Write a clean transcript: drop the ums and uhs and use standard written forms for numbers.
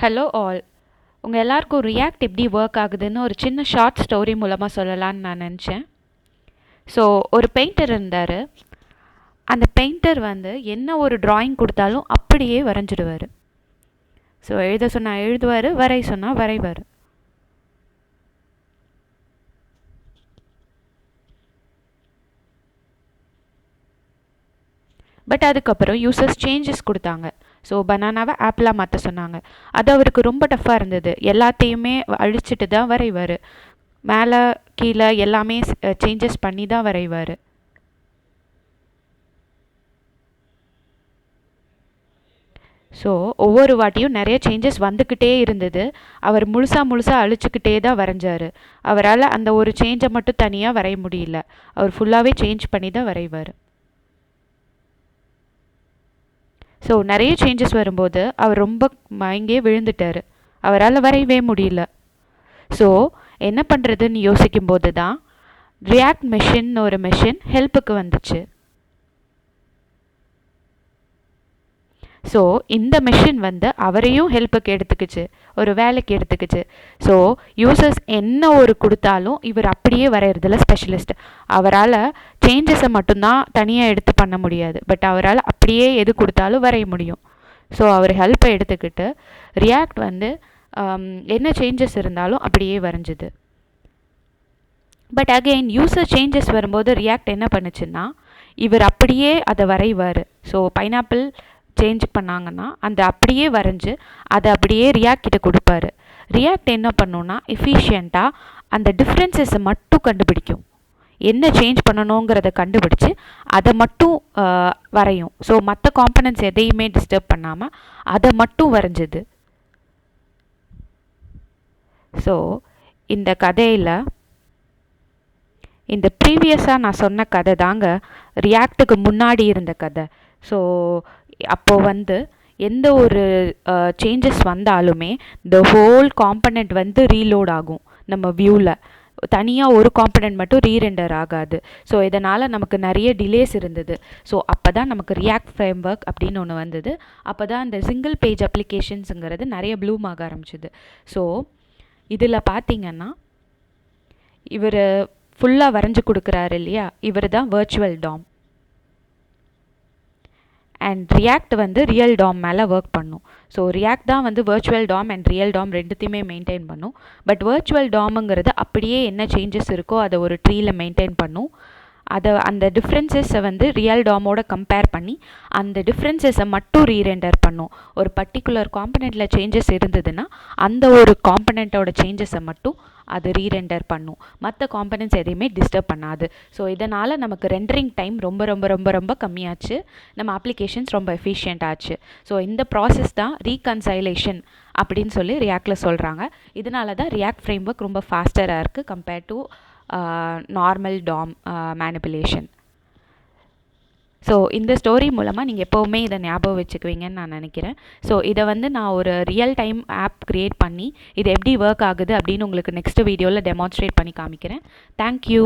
Hello all. உங்கள் எல்லாருக்கும் react எப்படி ஒர்க் ஆகுதுன்னு ஒரு சின்ன ஷார்ட் ஸ்டோரி மூலமாக சொல்லலான்னு நான் நினச்சேன். ஸோ ஒரு பெயிண்டர் இருந்தார். அந்த பெயிண்டர் என்ன ஒரு ட்ராயிங் கொடுத்தாலும் அப்படியே வரைஞ்சிடுவார். ஸோ எழுத சொன்னால் எழுதுவார், வரை சொன்னால் வரைவார். பட் அதுக்கப்புறம் யூசர்ஸ் சேஞ்சஸ் கொடுத்தாங்க. ஸோ பனானாவை ஆப்பிளாக மாற்ற சொன்னாங்க. அது அவருக்கு ரொம்ப டஃப்பாக இருந்தது. எல்லாத்தையுமே அழிச்சிட்டு தான் வரைவார். மேலே கீழே எல்லாமே சேஞ்சஸ் பண்ணி தான் வரைவார். ஸோ ஒவ்வொரு வாட்டியும் நிறைய சேஞ்சஸ் வந்துக்கிட்டே இருந்தது. அவர் முழுசாக அழிச்சிக்கிட்டே தான் வரைஞ்சார். அவரால் அந்த ஒரு சேஞ்சை மட்டும் தனியாக வரைய முடியல. அவர் ஃபுல்லாகவே சேஞ்ச் பண்ணி தான் வரைவார். ஸோ நிறைய சேஞ்சஸ் வரும்போது அவர் ரொம்ப மயங்கே விழுந்துட்டார். அவரால் வரையவே முடியல. ஸோ என்ன பண்ணுறதுன்னு யோசிக்கும்போது தான் ரியாக்ட் மெஷின் ஒரு மெஷின் ஹெல்ப்புக்கு வந்துச்சு. ஸோ இந்த மெஷின் அவரையும் ஹெல்ப்புக்கு எடுத்துக்கிச்சு, ஒரு வேலைக்கு எடுத்துக்கிச்சு. ஸோ யூசர்ஸ் என்ன ஒரு கொடுத்தாலும் இவர் அப்படியே வரைகிறதுல ஸ்பெஷலிஸ்ட். அவரால் சேஞ்சஸை மட்டும்தான் தனியாக எடுத்து பண்ண முடியாது. பட் அவரால் அப்படியே எது கொடுத்தாலும் வரைய முடியும். ஸோ அவர் ஹெல்ப்பை எடுத்துக்கிட்டு ரியாக்ட் என்ன சேஞ்சஸ் இருந்தாலும் அப்படியே வரைஞ்சிது. பட் அகெயின் யூசர் சேஞ்சஸ் வரும்போது ரியாக்ட் என்ன பண்ணுச்சுன்னா, இவர் அப்படியே அதை வரைவார். ஸோ பைனாப்பிள் சேஞ்ச் பண்ணாங்கன்னா அந்த அப்படியே வரைஞ்சி அதை அப்படியே ரியாக்ட் கிட்ட கொடுப்பாரு. ரியாக்ட் என்ன பண்ணுன்னா எஃபிஷியண்ட்டாக அந்த டிஃப்ரென்சஸை மட்டும் கண்டுபிடிக்கும். என்ன சேஞ்ச் பண்ணணுங்கிறத கண்டுபிடிச்சி அதை மட்டும் வரையும். ஸோ மற்ற காம்பனன்ட்ஸ் எதையுமே டிஸ்டர்ப் பண்ணாமல் அதை மட்டும் வரைஞ்சிது. ஸோ இந்த கதையில் இந்த ப்ரீவியஸாக நான் சொன்ன கதை தாங்க ரியாக்டுக்கு முன்னாடி இருந்த கதை. ஸோ அப்போது எந்த ஒரு சேஞ்சஸ் வந்தாலுமே த ஹோல் காம்பனண்ட் ரீலோட் ஆகும். நம்ம வியூவில் தனியாக ஒரு காம்பனண்ட் மட்டும் ரீரெண்டர் ஆகாது. ஸோ இதனால் நமக்கு நிறைய டிலேஸ் இருந்தது. ஸோ அப்போ தான் நமக்கு ரியாக்ட் ஃப்ரேம் ஒர்க் அப்படின்னு ஒன்று வந்தது. அப்போ தான் இந்த சிங்கிள் பேஜ் அப்ளிகேஷன்ஸுங்கிறது நிறைய ப்ளூம் ஆக ஆரம்பிச்சிது. ஸோ இதில் பார்த்திங்கன்னா இவர் ஃபுல்லாக வரைஞ்சி கொடுக்குறாரு இல்லையா, இவர் தான் virtual Tom. And react real Tom மேலே ஒர்க் பண்ணும். ஸோ ரியாக்ட் தான் virtual Tom and real Tom ரெண்டுத்தையுமே மெயின்டைன் பண்ணும். பட் வர்ச்சுவல் டாமுங்கிறது அப்படியே என்ன சேஞ்சஸ் இருக்கோ அதை ஒரு ட்ரீயில் மெயின்டைன் பண்ணும். அந்த டிஃப்ரென்சஸை ரியல் டாமோட கம்பேர் பண்ணி அந்த டிஃப்ரென்சஸை மட்டும் ரீரெண்டர் பண்ணும். ஒரு பர்டிகுலர் காம்பனண்ட்டில் சேஞ்சஸ் இருந்ததுன்னா அந்த ஒரு காம்பனண்ட்டோட சேஞ்சஸை மட்டும் அது ரீரெண்டர் பண்ணும். மற்ற காம்பனன்ட்ஸ் எதையுமே டிஸ்டர்ப் பண்ணாது. ஸோ இதனால் நமக்கு ரெண்டரிங் டைம் ரொம்ப ரொம்ப ரொம்ப ரொம்ப கம்மியாச்சு. நம்ம அப்ளிகேஷன்ஸ் ரொம்ப எஃபிஷியண்ட் ஆச்சு. ஸோ இந்த ப்ராசஸ் தான் ரீகன்சைலேஷன் அப்படின்னு சொல்லி ரியாக்டில் சொல்கிறாங்க. இதனால தான் ரியாக்ட் ஃப்ரேம் ஒர்க் ரொம்ப ஃபாஸ்டராக இருக்குது compared to normal Tom manipulation. So இந்த ஸ்டோரி மூலமாக நீங்கள் எப்போவுமே இதை ஞாபகம் வச்சுக்குவீங்கன்னு நான் நினைக்கிறேன். ஸோ இதை நான் ஒரு ரியல் டைம் ஆப் க்ரியேட் பண்ணி இது எப்படி ஒர்க் ஆகுது அப்படின்னு உங்களுக்கு நெக்ஸ்ட் வீடியோவில் டெமான்ஸ்ட்ரேட் பண்ணி காமிக்கிறேன். தேங்க்யூ.